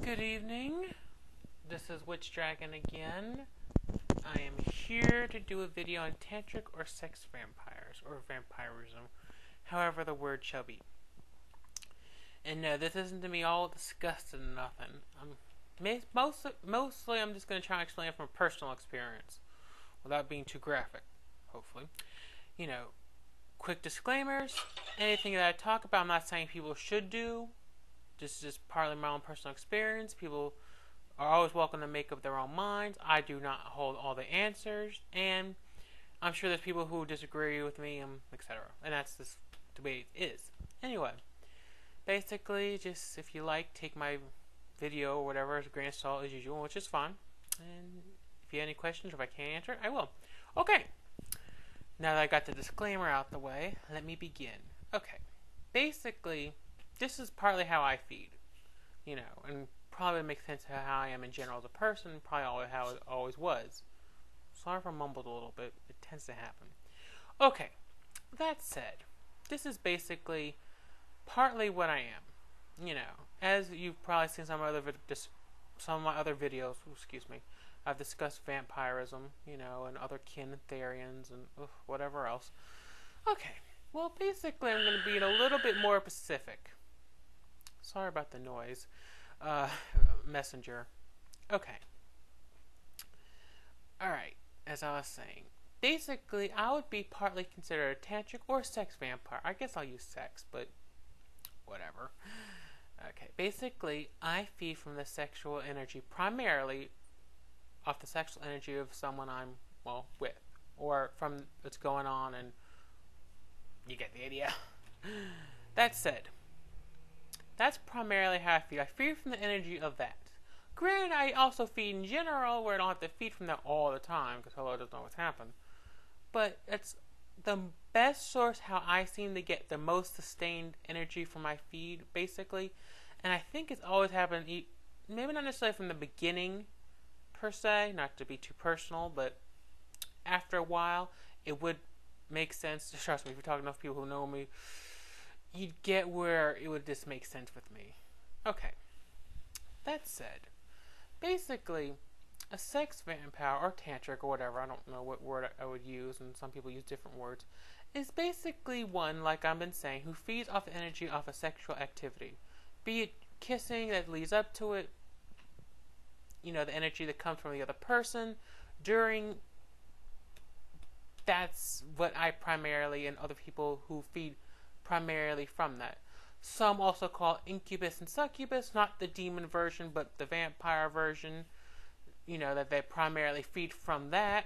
Good evening. This is Witch Dragon again. I am here to do a video on tantric or sex vampires, or vampireism, however the word shall be. And no, this isn't to be all disgusted and nothing. Mostly I'm just going to try and explain it from a personal experience, without being too graphic, hopefully. You know, quick disclaimers, anything that I talk about I'm not saying people should do. This is just partly my own personal experience. People are always welcome to make up their own minds. I do not hold all the answers, and I'm sure there's people who disagree with me, etc. And that's just the way it is. Anyway, basically, just if you like, take my video or whatever as a grain of salt as usual, which is fine. And if you have any questions or if I can't answer it, I will. Okay. Now that I got the disclaimer out the way, let me begin. Okay. Basically, this is partly how I feed, you know, and probably makes sense to how I am in general as a person, probably how it always was. Sorry if I mumbled a little bit, it tends to happen. Okay, that said, this is basically partly what I am, you know, as you've probably seen some of my other videos, I've discussed vampireism, you know, and other kin theorians and whatever else. Okay, well basically I'm going to be a little bit more specific. Sorry about the noise. Messenger. Okay. Alright, as I was saying. Basically, I would be partly considered a tantric or sex vampire. I guess I'll use sex, but whatever. Okay, basically, I feed from the sexual energy, primarily off the sexual energy of someone I'm, well, with. Or from what's going on, and you get the idea. That said, that's primarily how I feed. I feed from the energy of that. Granted, I also feed in general, where I don't have to feed from that all the time, because hello, it doesn't always happen. But it's the best source how I seem to get the most sustained energy from my feed, basically. And I think it's always happened, maybe not necessarily from the beginning, per se, not to be too personal, but after a while, it would make sense. Trust me, if you're talking to enough people who know me, you'd get where it would just make sense with me. Okay. That said, basically, a sex vampire or tantric or whatever, I don't know what word I would use, and some people use different words, is basically one, like I've been saying, who feeds off the energy off a sexual activity. Be it kissing that leads up to it, you know, the energy that comes from the other person during. That's what I primarily, and other people who feed primarily from that. Some also call incubus and succubus, not the demon version, but the vampire version. You know, that they primarily feed from that.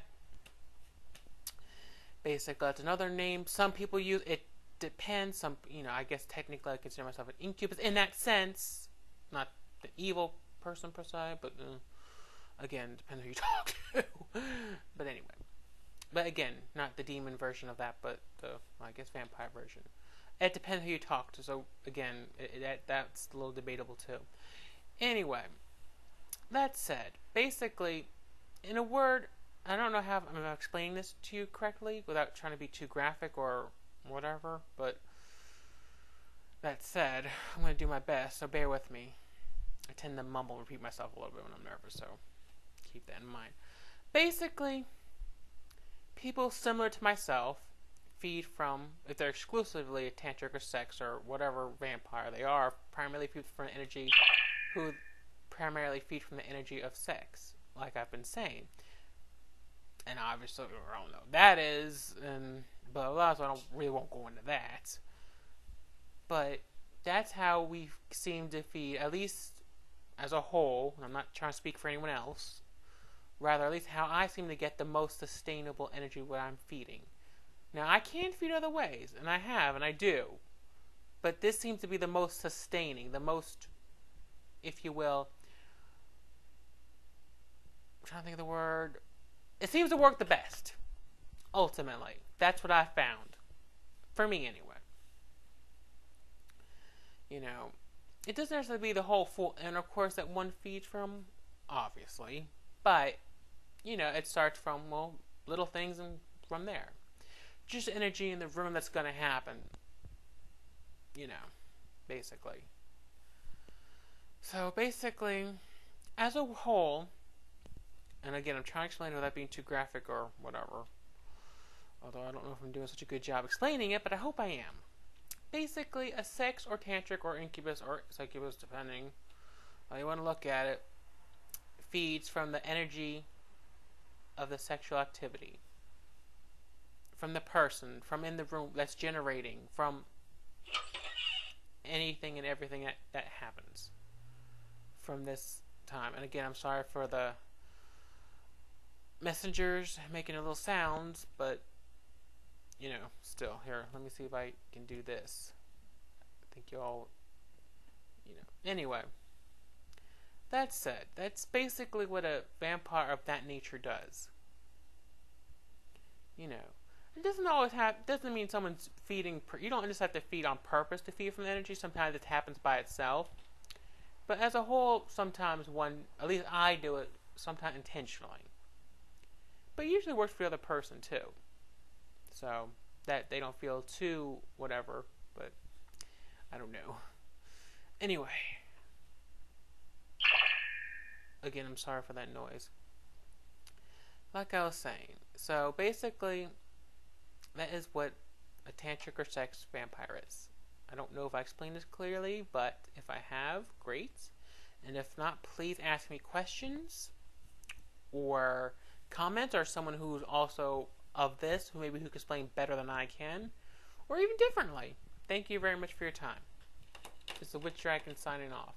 Basically, that's another name. Some people use it. Depends. Some, you know, I guess technically I consider myself an incubus in that sense. Not the evil person per se, but again, depends who you talk to. But anyway. But again, not the demon version of that, but the, I guess, vampire version. It depends who you talk to, so again, that's a little debatable too. Anyway, that said, basically, in a word, I don't know how I'm explaining this to you correctly without trying to be too graphic or whatever, but that said, I'm going to do my best, so bear with me. I tend to mumble and repeat myself a little bit when I'm nervous, so keep that in mind. Basically, people similar to myself feed from, if they're exclusively a tantric or sex or whatever vampire they are, primarily feed from energy, who primarily feed from the energy of sex, like I've been saying. And obviously, I don't know what that is, and blah, blah, blah, so I won't go into that. But that's how we seem to feed, at least as a whole, and I'm not trying to speak for anyone else, rather, at least how I seem to get the most sustainable energy when I'm feeding. Now, I can feed other ways, and I have, and I do. But this seems to be the most sustaining, the most, if you will, I'm trying to think of the word. It seems to work the best, ultimately. That's what I found. For me, anyway. You know, it doesn't necessarily be the whole full intercourse that one feeds from, obviously. But, you know, it starts from, well, little things and from there. Just energy in the room that's going to happen. You know, basically. So basically, as a whole, and again, I'm trying to explain it without being too graphic or whatever. Although I don't know if I'm doing such a good job explaining it, but I hope I am. Basically, a sex or tantric or incubus or succubus, depending how you want to look at it, feeds from the energy of the sexual activity. From the person, from in the room that's generating, from anything and everything that happens from this time. And again, I'm sorry for the messengers making a little sounds, but you know, still, here, let me see if I can do this. I think you all, you know. Anyway, that said, that's basically what a vampire of that nature does. You know, it doesn't always doesn't mean someone's feeding, you don't just have to feed on purpose to feed from the energy. Sometimes it happens by itself. But as a whole, sometimes at least I do it, sometimes intentionally. But it usually works for the other person too. So that they don't feel too whatever, but I don't know. Anyway, again, I'm sorry for that noise. Like I was saying, so basically, that is what a tantric or sex vampire is. I don't know if I explained this clearly, but if I have, great. And if not, please ask me questions or comment, or someone who's also of this, who can explain better than I can, or even differently. Thank you very much for your time. This is the Witch Dragon signing off.